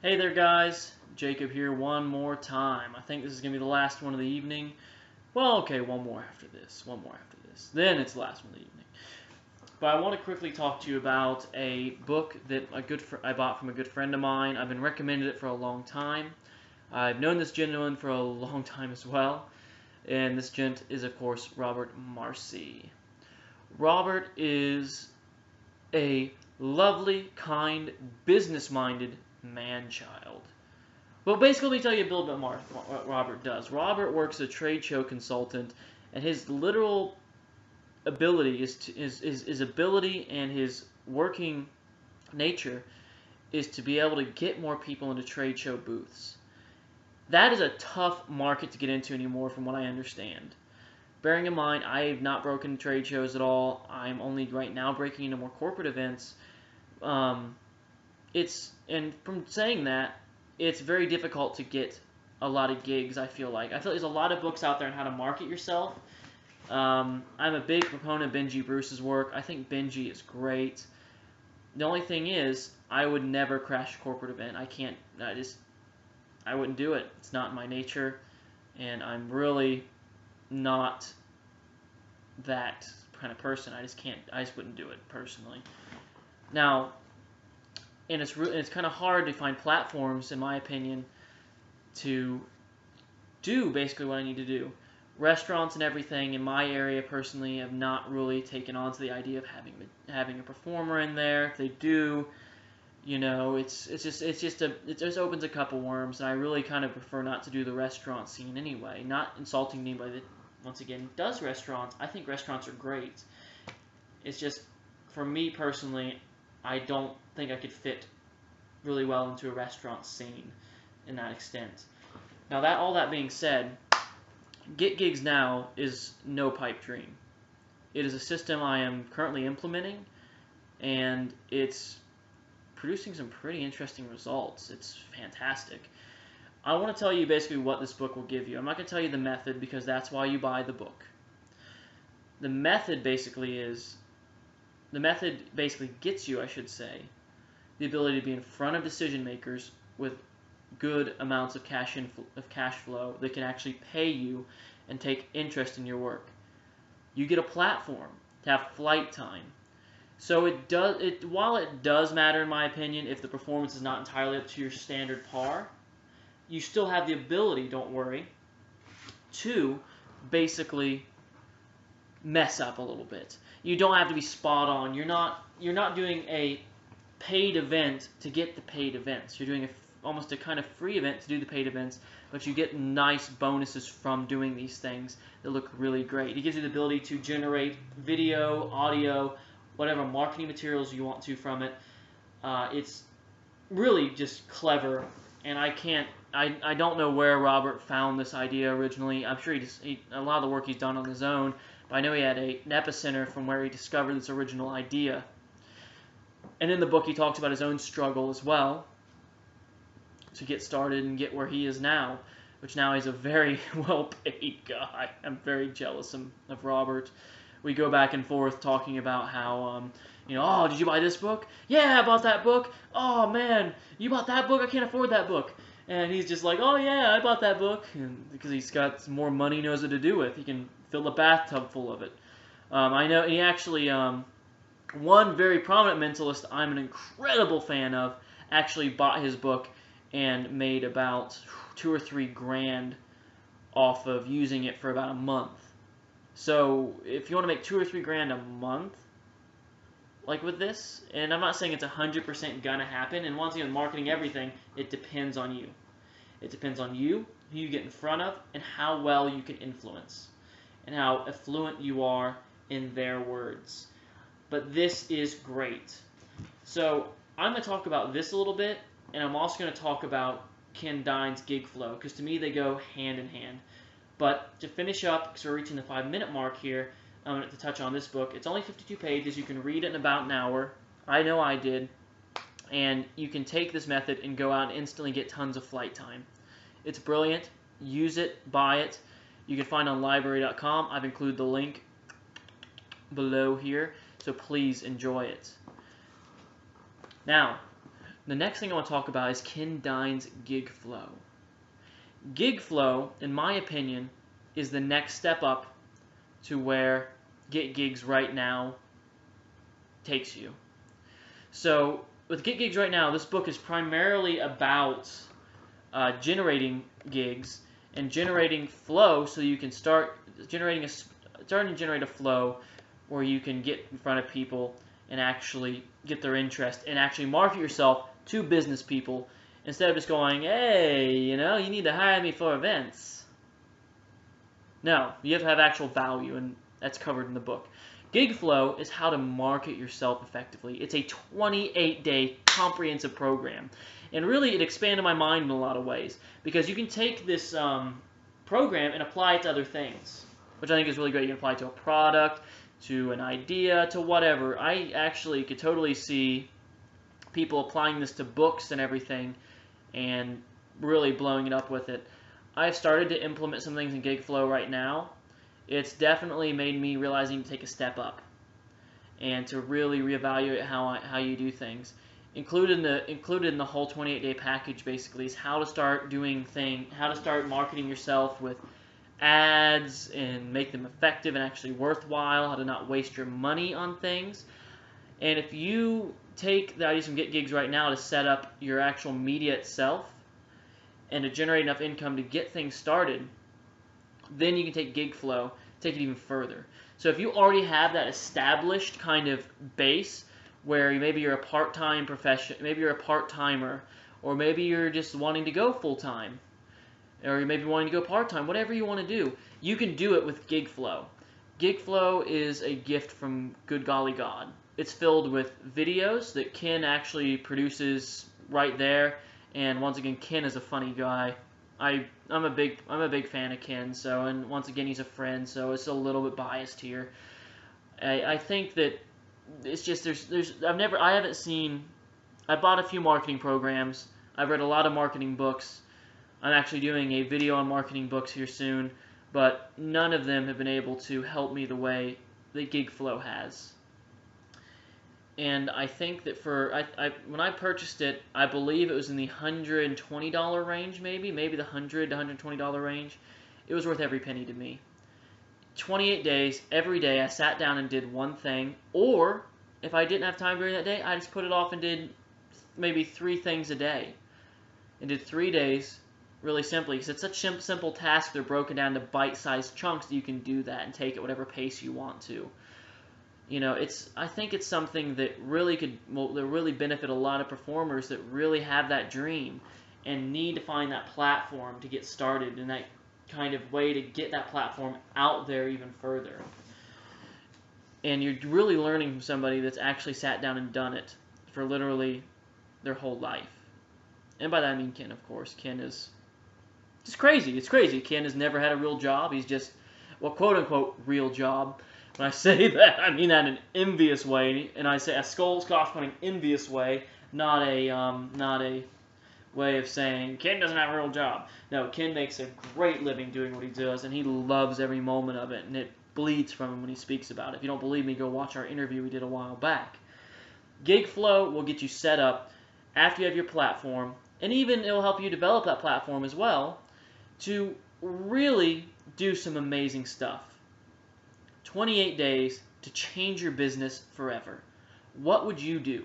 Hey there guys, Jacob here one more time. I think this is going to be the last one of the evening. Well, okay, one more after this. Then it's the last one of the evening. But I want to quickly talk to you about a book that I bought from a good friend of mine. I've been recommended it for a long time. I've known this gentleman for a long time as well. And this gent is, of course, Robert Marcy. Robert is a lovely, kind, business-minded man-child. Well, basically, let me tell you a little bit more what Robert does. Robert works as a trade show consultant, and his literal ability his ability and his working nature is to be able to get more people into trade show booths. That is a tough market to get into anymore, from what I understand. Bearing in mind, I have not broken trade shows at all. I'm only right now breaking into more corporate events. And from saying that, it's very difficult to get a lot of gigs. I feel there's a lot of books out there on how to market yourself. I'm a big proponent of Benji Bruce's work. I think Benji is great. The only thing is, I would never crash a corporate event. I wouldn't do it. It's not in my nature, and I'm really not that kind of person. I just wouldn't do it personally. Now, and it's kind of hard to find platforms, in my opinion, to do basically what I need to do. Restaurants and everything in my area personally have not really taken on to the idea of having a performer in there. If they do, it just opens a couple worms, and I really kind of prefer not to do the restaurant scene anyway. Not insulting anybody that, once again, does restaurants. I think restaurants are great. It's just, for me personally, I don't think I could fit really well into a restaurant scene in that extent. Now, all that being said, Get Gigs Now is no pipe dream. It is a system I am currently implementing, and it's producing some pretty interesting results. It's fantastic. I want to tell you basically what this book will give you. I'm not going to tell you the method, because that's why you buy the book. The method basically gets you, I should say, the ability to be in front of decision makers with good amounts of cash flow that can actually pay you and take interest in your work. You get a platform to have flight time. So while it does matter, in my opinion, if the performance is not entirely up to your standard par, you still have the ability, don't worry, to basically mess up a little bit. You don't have to be spot on. You're not doing a paid event to get the paid events. You're doing almost a kind of free event to do the paid events, but you get nice bonuses from doing these things that look really great. It gives you the ability to generate video, audio, whatever marketing materials you want to from it. It's really just clever, and I don't know where Robert found this idea originally. I'm sure a lot of the work he's done on his own, but I know he had an epicenter from where he discovered this original idea. And in the book, he talks about his own struggle as well to get started and get where he is now, which now he's a very well-paid guy. I'm very jealous of Robert. We go back and forth talking about how, oh, did you buy this book? Yeah, I bought that book. Oh, man, you bought that book? I can't afford that book. And he's just like, oh, yeah, I bought that book. And because he's got more money he knows what to do with. He can fill a bathtub full of it. I know he actually, one very prominent mentalist I'm an incredible fan of actually bought his book and made about $2 or $3 grand off of using it for about a month. So if you want to make $2 or $3 grand a month, like with this, and I'm not saying it's 100% gonna happen, and once again, marketing everything, it depends on you. It depends on you, who you get in front of, and how well you can influence, and how affluent you are in their words. But this is great. So I'm going to talk about this a little bit, and I'm also going to talk about Ken Dine's Gigflow, because to me they go hand in hand. But to finish up, because we're reaching the 5-minute mark here, I'm going to touch on this book. It's only 52 pages. You can read it in about an hour. I know I did. And you can take this method and go out and instantly get tons of flight time. It's brilliant. Use it. Buy it. You can find it on library.com. I've included the link below here, so please enjoy it. Now, The next thing I want to talk about is Ken Dine's Gigflow. Gigflow, in my opinion, is the next step up to where Get Gigs Right Now takes you. So with Get Gigs Right Now, this book is primarily about generating gigs and generating flow, so you can starting to generate a flow where you can get in front of people and actually get their interest and actually market yourself to business people instead of just going, hey, you need to hire me for events. No, you have to have actual value, and that's covered in the book. Gigflow is how to market yourself effectively. It's a 28-day comprehensive program. And really, it expanded my mind in a lot of ways, because you can take this program and apply it to other things, which I think is really great. You can apply it to a product, to an idea, to whatever. I actually could totally see people applying this to books and everything and really blowing it up with it. I've started to implement some things in Gigflow right now. It's definitely made me realize I need to take a step up and to really reevaluate how you do things. Included in the whole 28-day package basically is how to start marketing yourself with ads and make them effective and actually worthwhile, how to not waste your money on things. And if you take the ideas from Get Gigs Right Now to set up your actual media itself and to generate enough income to get things started, then you can take Gigflow, take it even further. So if you already have that established kind of base where maybe you're a part-time maybe you're a part-timer, or maybe you're just wanting to go full-time, or you may be wanting to go part-time, whatever you want to do, you can do it with Gigflow. Gigflow is a gift from good golly God. It's filled with videos that Ken actually produces right there, and once again, Ken is a funny guy. I'm a big fan of Ken, and once again, he's a friend, so it's a little bit biased here. I think that it's just I bought a few marketing programs. I've read a lot of marketing books. I'm actually doing a video on marketing books here soon, but none of them have been able to help me the way that Gigflow has. And I think that when I purchased it, I believe it was in the $120 range, maybe the $100 to $120 range. It was worth every penny to me. 28 days, every day I sat down and did one thing, or if I didn't have time during that day, I just put it off and did maybe 3 things a day. And did 3 days really simply, because it's such simple tasks. They're broken down to bite-sized chunks that you can do that and take at whatever pace you want to. I think it's something that really really benefit a lot of performers that really have that dream and need to find that platform to get started, and that kind of way to get that platform out there even further. And you're really learning from somebody that's actually sat down and done it for literally their whole life. And by that I mean Ken, of course. Ken is just crazy. It's crazy. Ken has never had a real job. He's just, well, quote-unquote, real job. When I say that, I mean that in an envious way, and I say a scoffing envious way, not a way of saying Ken doesn't have a real job. No, Ken makes a great living doing what he does, and he loves every moment of it, and it bleeds from him when he speaks about it. If you don't believe me, go watch our interview we did a while back. Gigflow will get you set up after you have your platform, and even it will help you develop that platform as well to really do some amazing stuff. 28 days to change your business forever. What would you do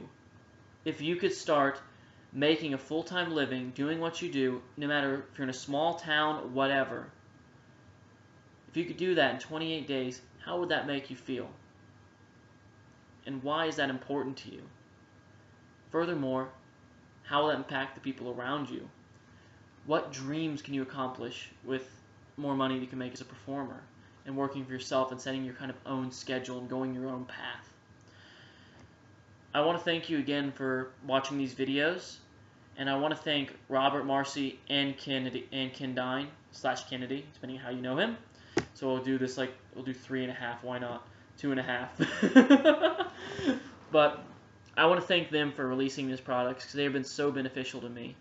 if you could start making a full-time living doing what you do, no matter if you're in a small town, whatever? If you could do that in 28 days, how would that make you feel? And why is that important to you? Furthermore, how will that impact the people around you? What dreams can you accomplish with more money you can make as a performer and working for yourself and setting your kind of own schedule and going your own path? I want to thank you again for watching these videos, and I want to thank Robert Marcy and Ken Dine / Kennedy, depending on how you know him. So we'll do this we'll do 3.5. Why not 2.5? But I want to thank them for releasing these products because they have been so beneficial to me.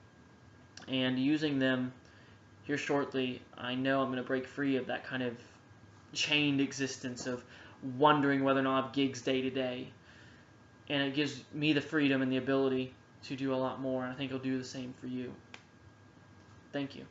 And using them here shortly, I know I'm going to break free of that kind of chained existence of wondering whether or not I have gigs day to day. And it gives me the freedom and the ability to do a lot more, and I think it'll do the same for you. Thank you.